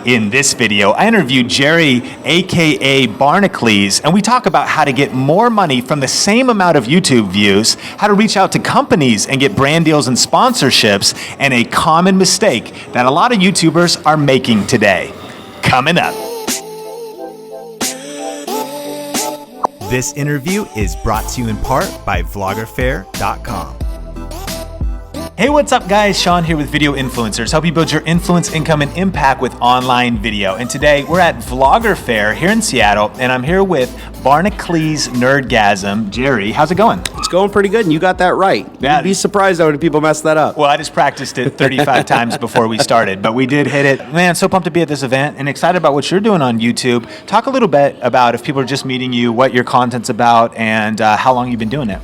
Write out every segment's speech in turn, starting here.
In this video, I interviewed Jerry, aka Barnacules, and we talk about how to get more money from the same amount of YouTube views, how to reach out to companies and get brand deals and sponsorships, and a common mistake that a lot of YouTubers are making today. Coming up. This interview is brought to you in part by vloggerfair.com. Hey, what's up guys? Sean here with Video Influencers, help you build your influence, income, and impact with online video. And today we're at Vlogger Fair here in Seattle, and I'm here with Barnacules Nerdgasm. Jerry, how's it going? It's going pretty good, and you got that right. Yeah. You'd be surprised how many people mess that up. Well, I just practiced it 35 times before we started, but we did hit it. Man, so pumped to be at this event and excited about what you're doing on YouTube. Talk a little bit about, if people are just meeting you, what your content's about, and how long you've been doing it.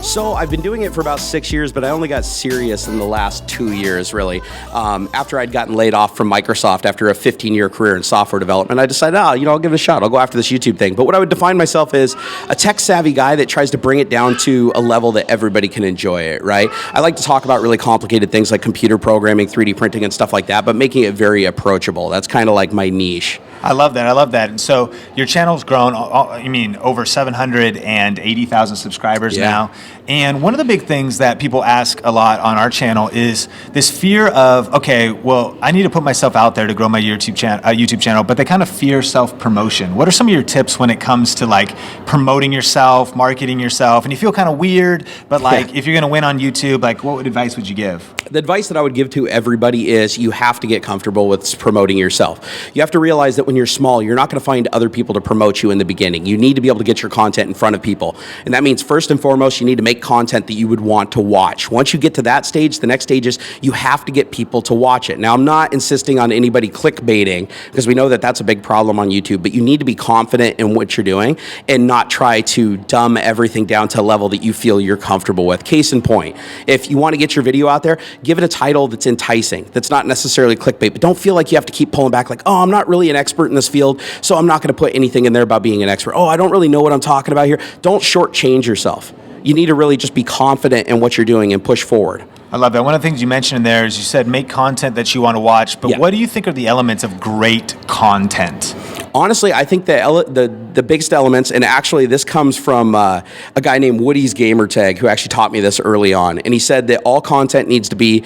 So I've been doing it for about 6 years, but I only got serious in the last 2 years, really. After I'd gotten laid off from Microsoft after a 15-year career in software development, I decided, I'll give it a shot. I'll go after this YouTube thing. But what I would define myself as a tech-savvy guy that tries to bring it down to a level that everybody can enjoy it, right? I like to talk about really complicated things like computer programming, 3D printing, and stuff like that, but making it very approachable. That's kind of like my niche. I love that. I love that. And so your channel's grown, over 780,000 subscribers now. And one of the big things that people ask a lot on our channel is this fear of, okay, well, I need to put myself out there to grow my YouTube channel, but they kind of fear self-promotion. What are some of your tips when it comes to like promoting yourself, marketing yourself, and you feel kind of weird, but like if you're going to win on YouTube, like what advice would you give? The advice that I would give to everybody is you have to get comfortable with promoting yourself. You have to realize that when you're small, you're not going to find other people to promote you in the beginning. You need to be able to get your content in front of people. And that means first and foremost, you need to make content that you would want to watch. Once you get to that stage, the next stage is you have to get people to watch it. Now, I'm not insisting on anybody clickbaiting because we know that that's a big problem on YouTube, but you need to be confident in what you're doing and not try to dumb everything down to a level that you feel you're comfortable with. Case in point, if you want to get your video out there, give it a title that's enticing, that's not necessarily clickbait, but don't feel like you have to keep pulling back like, oh, I'm not really an expert in this field, so I'm not going to put anything in there about being an expert. Oh, I don't really know what I'm talking about here. Don't shortchange yourself. You need to really just be confident in what you're doing and push forward. I love that. One of the things you mentioned in there is you said make content that you want to watch, but what do you think are the elements of great content? Honestly, I think the biggest elements, and actually this comes from a guy named Woody's Gamertag who actually taught me this early on, and he said that all content needs to be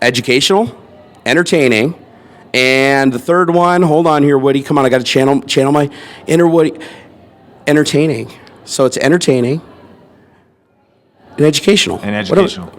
educational, entertaining, and the third one, hold on here, Woody, come on, I got to channel my inner Woody. Entertaining. So it's entertaining and educational. And educational.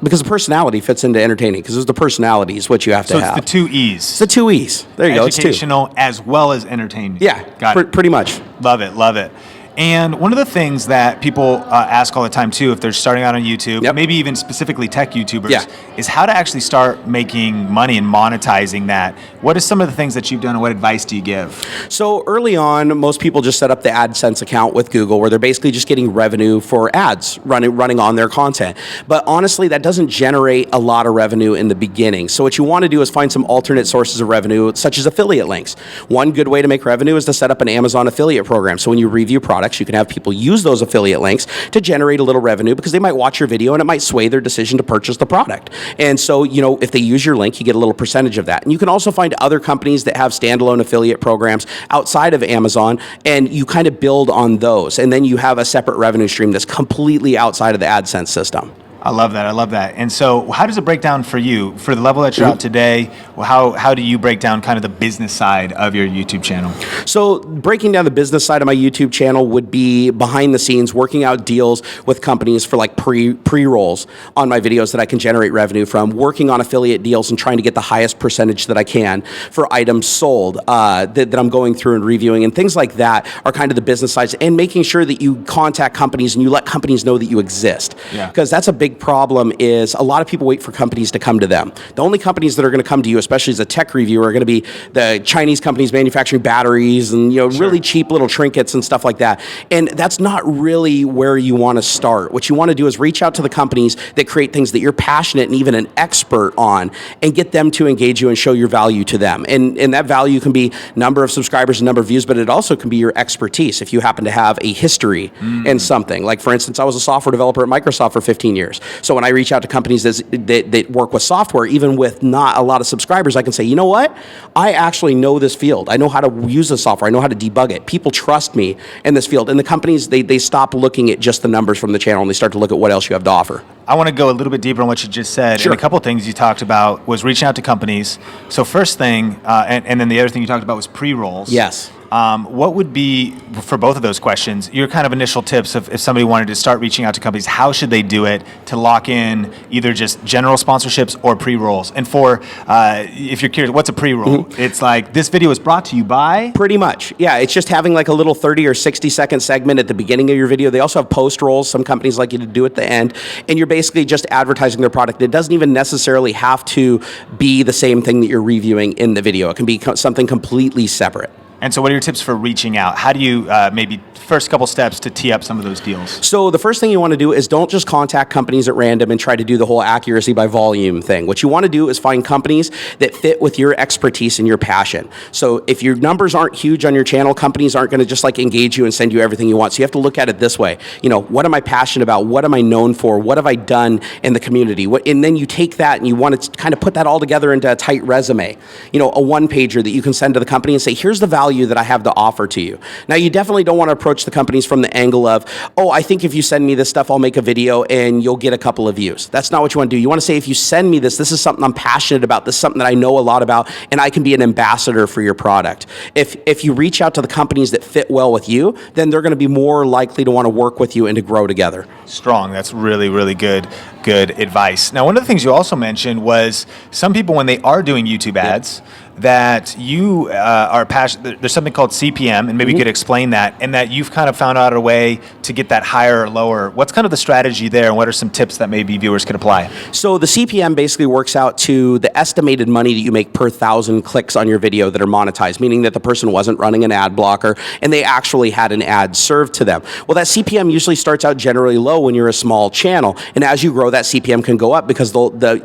Because the personality fits into entertaining, because the personality is what you have to have. So it's the two E's. It's the two E's. There you go, it's two. Educational as well as entertaining. Yeah, got it. Pretty much. Love it, love it. And one of the things that people ask all the time too, if they're starting out on YouTube, maybe even specifically tech YouTubers, is how to actually start making money and monetizing that. What are some of the things that you've done and what advice do you give? So early on, most people just set up the AdSense account with Google where they're basically just getting revenue for ads running on their content. But honestly, that doesn't generate a lot of revenue in the beginning. So what you want to do is find some alternate sources of revenue, such as affiliate links. One good way to make revenue is to set up an Amazon affiliate program. So when you review products, you can have people use those affiliate links to generate a little revenue because they might watch your video and it might sway their decision to purchase the product. And so, if they use your link, you get a little percentage of that. And you can also find other companies that have standalone affiliate programs outside of Amazon, and you kind of build on those. And then you have a separate revenue stream that's completely outside of the AdSense system. I love that. I love that. And so how does it break down for you? For the level that you're at today, how do you break down kind of the business side of your YouTube channel? So breaking down the business side of my YouTube channel would be behind the scenes, working out deals with companies for like pre-rolls on my videos that I can generate revenue from, working on affiliate deals and trying to get the highest percentage that I can for items sold that I'm going through and reviewing, and things like that are kind of the business sides, and making sure that you contact companies and you let companies know that you exist. Because that's a big big problem is a lot of people wait for companies to come to them. The only companies that are going to come to you, especially as a tech reviewer, are going to be the Chinese companies manufacturing batteries and really cheap little trinkets and stuff like that. And that's not really where you want to start. What you want to do is reach out to the companies that create things that you're passionate and even an expert on, and get them to engage you and show your value to them. And that value can be number of subscribers and number of views, but it also can be your expertise if you happen to have a history in something. Like, for instance, I was a software developer at Microsoft for 15 years. So when I reach out to companies that work with software, even with not a lot of subscribers, I can say, you know what? I actually know this field. I know how to use the software. I know how to debug it. People trust me in this field. And the companies, they stop looking at just the numbers from the channel and they start to look at what else you have to offer. I want to go a little bit deeper on what you just said. Sure. And a couple of things you talked about was reaching out to companies. So first thing, and then the other thing you talked about was pre-rolls. Yes. What would be, for both of those questions, your kind of initial tips of if somebody wanted to start reaching out to companies, how should they do it to lock in either just general sponsorships or pre-rolls? And for, if you're curious, what's a pre-roll? It's like, this video is brought to you by? Pretty much. Yeah, it's just having like a little 30 or 60-second segment at the beginning of your video. They also have post-rolls. Some companies like you to do at the end. And you're basically just advertising their product. It doesn't even necessarily have to be the same thing that you're reviewing in the video. It can be something completely separate. And so what are your tips for reaching out? How do you maybe first couple steps to tee up some of those deals? So the first thing you want to do is don't just contact companies at random and try to do the whole accuracy by volume thing. What you want to do is find companies that fit with your expertise and your passion. So if your numbers aren't huge on your channel, companies aren't going to just like engage you and send you everything you want. So you have to look at it this way. You know, what am I passionate about? What am I known for? What have I done in the community? And then you take that and you want to kind of put that all together into a tight resume. You know, a one-pager that you can send to the company and say, here's the value that I have to offer to you. Now, you definitely don't want to approach the companies from the angle of, oh, I think if you send me this stuff, I'll make a video and you'll get a couple of views. That's not what you want to do. You want to say, if you send me this, this is something I'm passionate about. This is something that I know a lot about, and I can be an ambassador for your product. If you reach out to the companies that fit well with you, then they're going to be more likely to want to work with you and to grow together. Strong. That's really, really good advice. Now, one of the things you also mentioned was some people, when they are doing YouTube ads, that you are passionate. There's something called CPM, and maybe you could explain that, and that you've kind of found out a way to get that higher or lower. What's kind of the strategy there, and what are some tips that maybe viewers could apply? So the CPM basically works out to the estimated money that you make per 1,000 clicks on your video that are monetized, meaning that the person wasn't running an ad blocker and they actually had an ad served to them. Well, that CPM usually starts out generally low when you're a small channel, and as you grow, that CPM can go up because the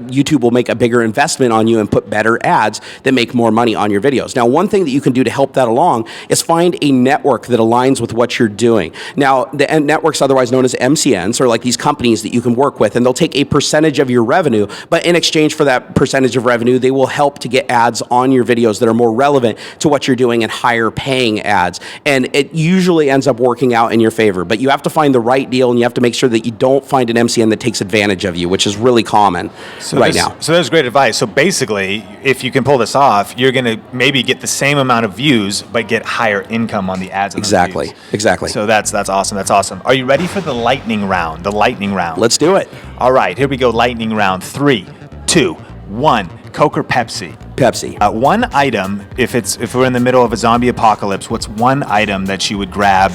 YouTube will make a bigger investment on you and put better ads that make more money on your videos. Now, one thing that you can do to help that along is find a network that aligns with what you're doing. Now, the networks, otherwise known as MCNs, are like these companies that you can work with, and they'll take a percentage of your revenue, but in exchange for that percentage of revenue, they will help to get ads on your videos that are more relevant to what you're doing and higher paying ads. And it usually ends up working out in your favor, but you have to find the right deal, and you have to make sure that you don't find an MCN that takes advantage of you, which is really common now. So that's great advice. So basically, if you can pull this off, you're going to maybe get the same amount of views, but get higher income on the ads. Exactly. So that's awesome. That's awesome. Are you ready for the lightning round? Let's do it. All right, here we go. Lightning round. 3, 2, 1. Coke or Pepsi? Pepsi. One item, if we're in the middle of a zombie apocalypse, what's one item that you would grab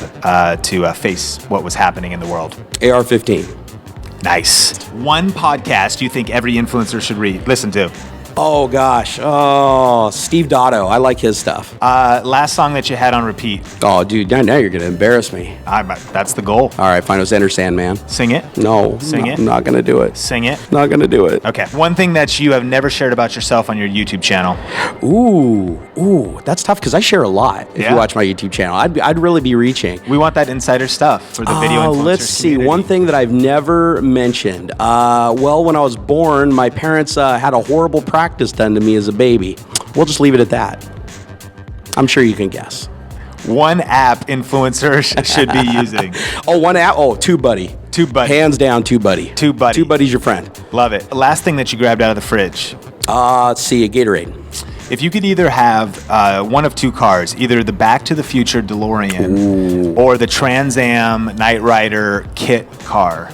to face what was happening in the world? AR-15. Nice. One podcast you think every influencer should listen to? Oh, gosh. Oh, Steve Dotto. I like his stuff. Last song that you had on repeat? Oh, dude, now you're going to embarrass me. That's the goal. All right, fine. It was Enter Sandman. Sing it? No. Sing it? I'm not going to do it. Sing it? Not going to do it. Okay. One thing that you have never shared about yourself on your YouTube channel? Ooh, that's tough because I share a lot if you watch my YouTube channel. I'd really be reaching. We want that insider stuff for the video influencers Let's see. community. One thing that I've never mentioned. Well, when I was born, my parents had a horrible practice done to me as a baby. We'll just leave it at that. I'm sure you can guess. One app influencers should be using. One app? Oh, TubeBuddy. TubeBuddy. Hands down, TubeBuddy. TubeBuddy. TubeBuddy's your friend. Love it. Last thing that you grabbed out of the fridge? Let's see, a Gatorade. If you could either have one of two cars, either the Back to the Future DeLorean or the Trans Am Knight Rider kit car,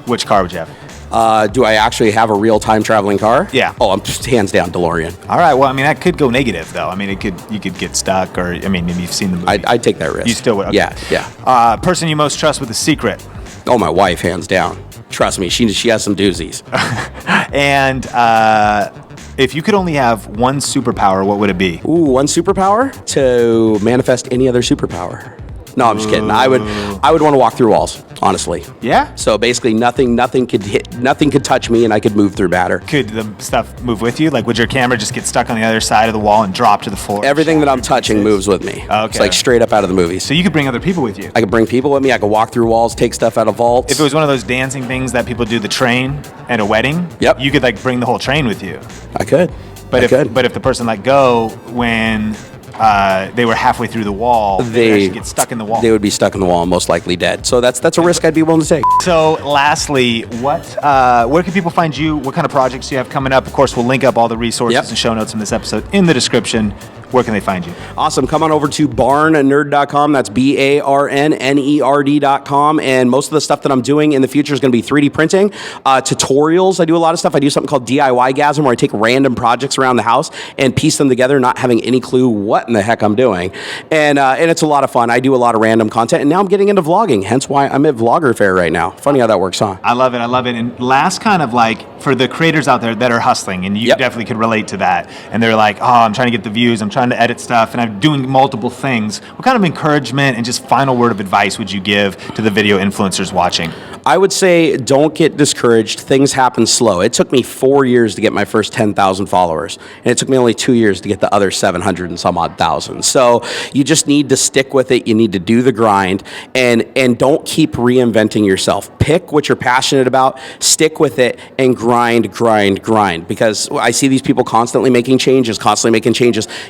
which car would you have? Do I actually have a real time traveling car? Yeah. Oh, I'm just hands down DeLorean. All right. Well, I mean, that could go negative, though. I mean, you could get stuck, or I mean, maybe you've seen the movie. I'd take that risk. You still would? Okay. Yeah. Person you most trust with a secret? Oh, my wife, hands down. Trust me, she has some doozies. And if you could only have one superpower, what would it be? Ooh, one superpower? To manifest any other superpower. No, I'm just kidding. I would want to walk through walls, honestly. Yeah? So basically nothing could touch me and I could move through matter. Could the stuff move with you? Like, would your camera just get stuck on the other side of the wall and drop to the floor? Everything that I'm touching moves with me. Okay. It's like straight up out of the movies. So you could bring other people with you? I could bring people with me. I could walk through walls, take stuff out of vaults. If it was one of those dancing things that people do, the train at a wedding, Yep. you could like bring the whole train with you. I could. But if the person let go when they were halfway through the wall, they actually get stuck in the wall. They would be stuck in the wall and most likely dead. So that's a risk I'd be willing to take. So lastly, where can people find you? What kind of projects do you have coming up? Of course, we'll link up all the resources and show notes from this episode in the description. Where can they find you? Awesome. Come on over to barnnerd.com. That's BARNNERD.com. And most of the stuff that I'm doing in the future is going to be 3D printing, tutorials. I do a lot of stuff. I do something called DIY-gasm, where I take random projects around the house and piece them together, not having any clue what in the heck I'm doing. And it's a lot of fun. I do a lot of random content. And now I'm getting into vlogging, hence why I'm at Vlogger Fair right now. Funny how that works, huh? I love it. I love it. And last kind of like, for the creators out there that are hustling, and you definitely could relate to that, and they're like, oh, I'm trying to get the views, I'm trying to edit stuff, and I'm doing multiple things. What kind of encouragement and just final word of advice would you give to the video influencers watching? I would say don't get discouraged. Things happen slow. It took me 4 years to get my first 10,000 followers, and it took me only 2 years to get the other 700 and some odd thousand. So you just need to stick with it. You need to do the grind, and don't keep reinventing yourself. Pick what you're passionate about, stick with it, and grind. Because I see these people constantly making changes.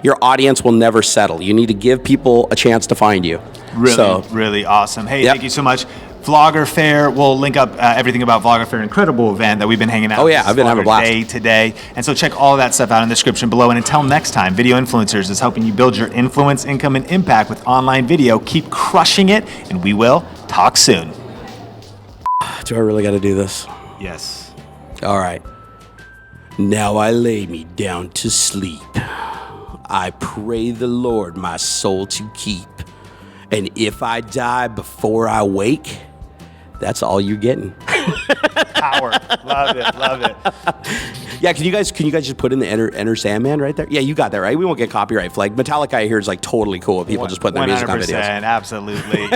Your audience will never settle. You need to give people a chance to find you. Really awesome. Hey, thank you so much. Vlogger Fair, we'll link up everything about Vlogger Fair, incredible event that we've been hanging out. Oh yeah, I've been having a blast. Day today. And so check all of that stuff out in the description below. And until next time, Video Influencers is helping you build your influence, income, and impact with online video. Keep crushing it, and we will talk soon. Do I really got to do this? Yes. All right. Now I lay me down to sleep. I pray the Lord my soul to keep. And if I die before I wake, that's all you're getting. Power. Love it. Yeah, can you guys just put in the Enter Sandman right there? Yeah, you got that right. We won't get copyright flagged. Metallica here is like totally cool with people just putting their music on videos. 100%, absolutely.